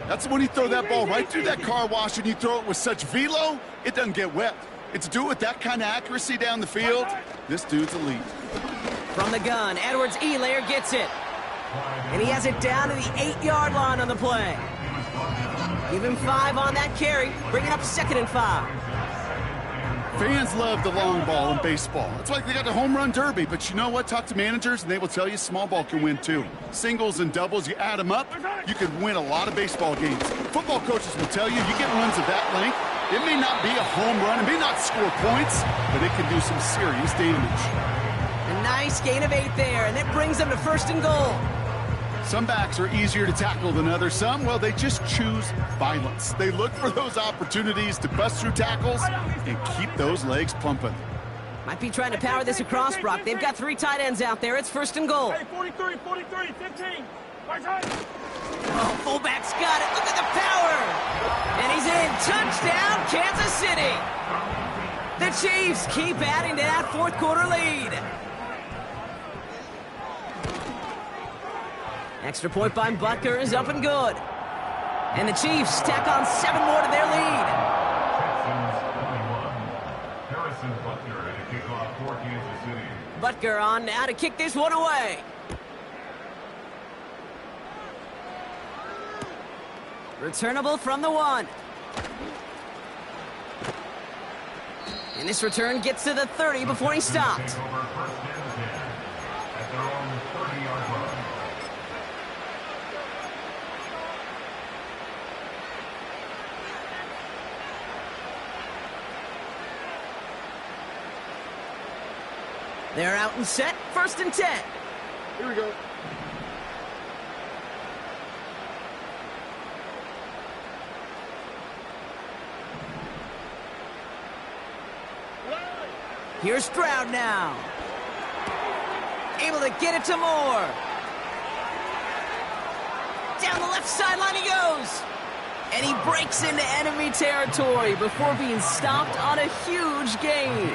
That's when you throw that ball right through that car wash and you throw it with such velo, it doesn't get wet. It's do it with that kind of accuracy down the field. This dude's elite. From the gun, Edwards-Helaire gets it. And he has it down to the 8-yard line on the play. Give him 5 on that carry, bringing up 2nd and 5. Fans love the long ball in baseball. It's like they got the home run derby, but you know what? Talk to managers, and they will tell you small ball can win too. Singles and doubles, you add them up, you can win a lot of baseball games. Football coaches will tell you, you get runs of that length, it may not be a home run, it may not score points, but it can do some serious damage. A nice gain of 8 there, and it brings them to 1st and goal. Some backs are easier to tackle than others. Some, well, they just choose violence. They look for those opportunities to bust through tackles and keep those legs pumping. Might be trying to power this across, Brock. They've got 3 tight ends out there. It's 1st and goal. Hey, 43, 15. Oh, fullback's got it. Look at the power. And he's in. Touchdown, Kansas City. The Chiefs keep adding to that 4th quarter lead. Extra point by Butker is up and good. And the Chiefs tack on 7 more to their lead. Butker on now to kick this one away. Returnable from the 1. And this return gets to the 30 before he stopped. They're out and set, 1st and 10. Here we go. Here's Stroud now. Able to get it to Moore. Down the left sideline he goes. And he breaks into enemy territory before being stopped on a huge gain.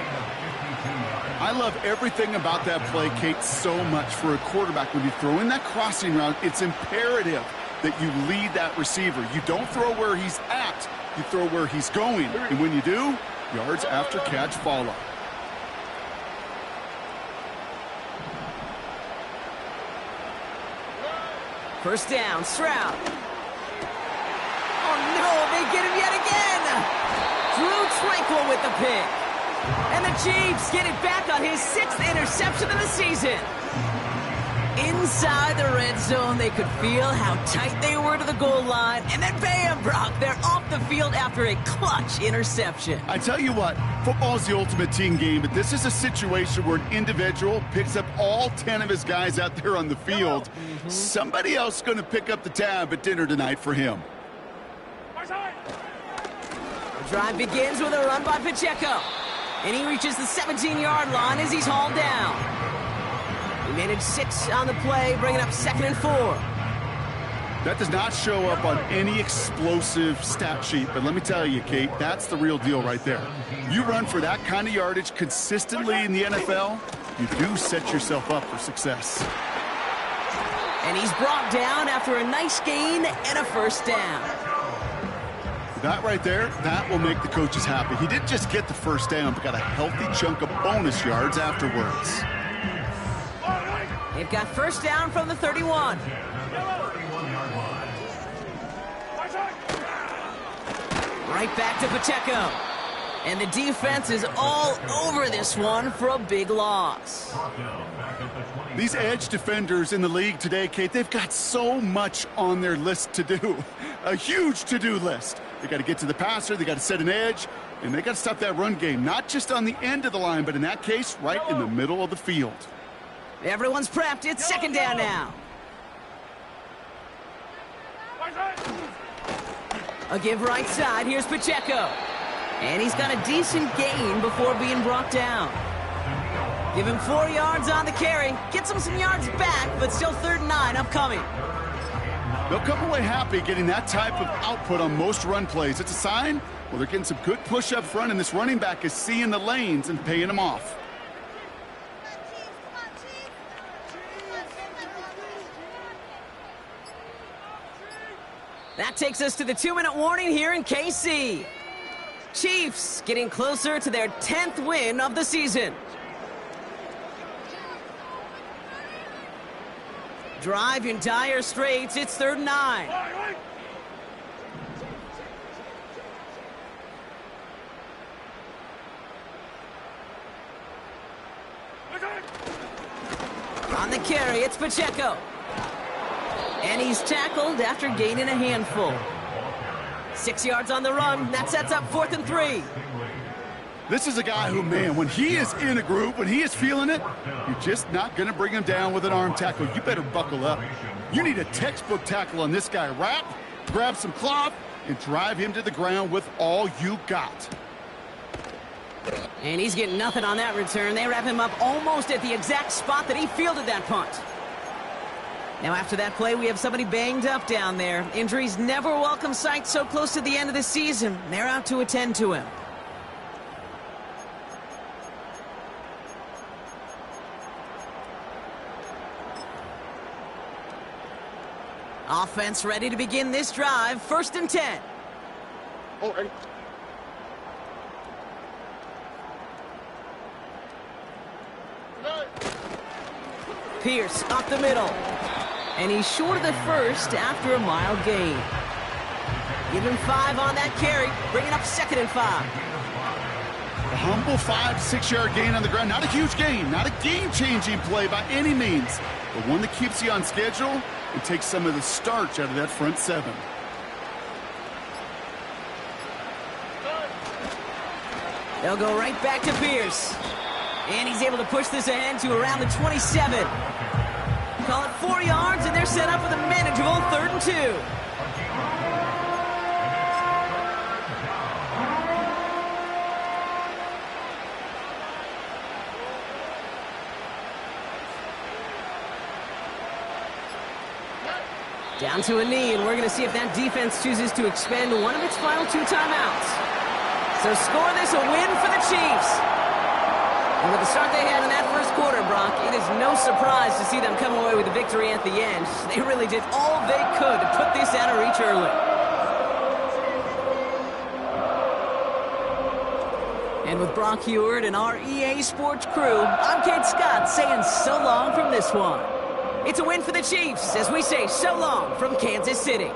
I love everything about that play, Kate, so much for a quarterback. When you throw in that crossing route, it's imperative that you lead that receiver. You don't throw where he's at, you throw where he's going. And when you do, yards after catch follow. First down, Stroud. Oh no, they get him yet again. Drew Tranquil with the pick. And the Chiefs get it back on his 6th interception of the season. Inside the red zone, they could feel how tight they were to the goal line. And then bam, Brock, they're off the field after a clutch interception. I tell you what, football's the ultimate team game, but this is a situation where an individual picks up all 10 of his guys out there on the field. Somebody else is going to pick up the tab at dinner tonight for him. The drive begins with a run by Pacheco. And he reaches the 17-yard line as he's hauled down. He managed 6 on the play, bringing up 2nd and 4. That does not show up on any explosive stat sheet, but let me tell you, Kate, that's the real deal right there. You run for that kind of yardage consistently in the NFL, you do set yourself up for success. And he's brought down after a nice gain and a first down. That right there, that will make the coaches happy. He didn't just get the first down, but got a healthy chunk of bonus yards afterwards. They've got first down from the 31. Right back to Pacheco. And the defense is all over this one for a big loss. These edge defenders in the league today, Kate, they've got so much on their list to do. A huge to-do list. They got to get to the passer, they got to set an edge, and they got to stop that run game, not just on the end of the line, but in that case, right in the middle of the field. Everyone's prepped. It's 2nd down now. A give right side. Here's Pacheco. And he's got a decent gain before being brought down. Give him 4 yards on the carry. Gets him some yards back, but still 3rd and 9 upcoming. They'll come away happy getting that type of output on most run plays. It's a sign, well, they're getting some good push up front, and this running back is seeing the lanes and paying them off. That takes us to the 2-minute warning here in KC. Chiefs getting closer to their 10th win of the season. Drive in dire straits. It's 3rd and 9. On the carry, it's Pacheco. And he's tackled after gaining a handful. 6 yards on the run. That sets up 4th and 3. This is a guy who, man, when he is in a group, when he is feeling it, you're just not going to bring him down with an arm tackle. You better buckle up. You need a textbook tackle on this guy. Wrap, grab some cloth, and drive him to the ground with all you got. And he's getting nothing on that return. They wrap him up almost at the exact spot that he fielded that punt. Now after that play, we have somebody banged up down there. Injuries never a welcome sight so close to the end of the season. They're out to attend to him. Offense ready to begin this drive. 1st and 10. Oh, and Pierce up the middle. And he's short of the first after a mild gain. Give him 5 on that carry, bringing up 2nd and 5. A humble 5-6 yard gain on the ground. Not a huge gain, not a game-changing play by any means, but one that keeps you on schedule and takes some of the starch out of that front 7. They'll go right back to Pierce. And he's able to push this ahead to around the 27. Call it 4 yards, and they're set up with a manageable 3rd and 2. Down to a knee, and we're going to see if that defense chooses to expend one of its final 2 timeouts. So score this a win for the Chiefs. And with the start they had in that first quarter, Brock, it is no surprise to see them come away with a victory at the end. They really did all they could to put this out of reach early. And with Brock Heward and our EA Sports crew, I'm Kate Scott saying so long from this one. It's a win for the Chiefs as we say so long from Kansas City.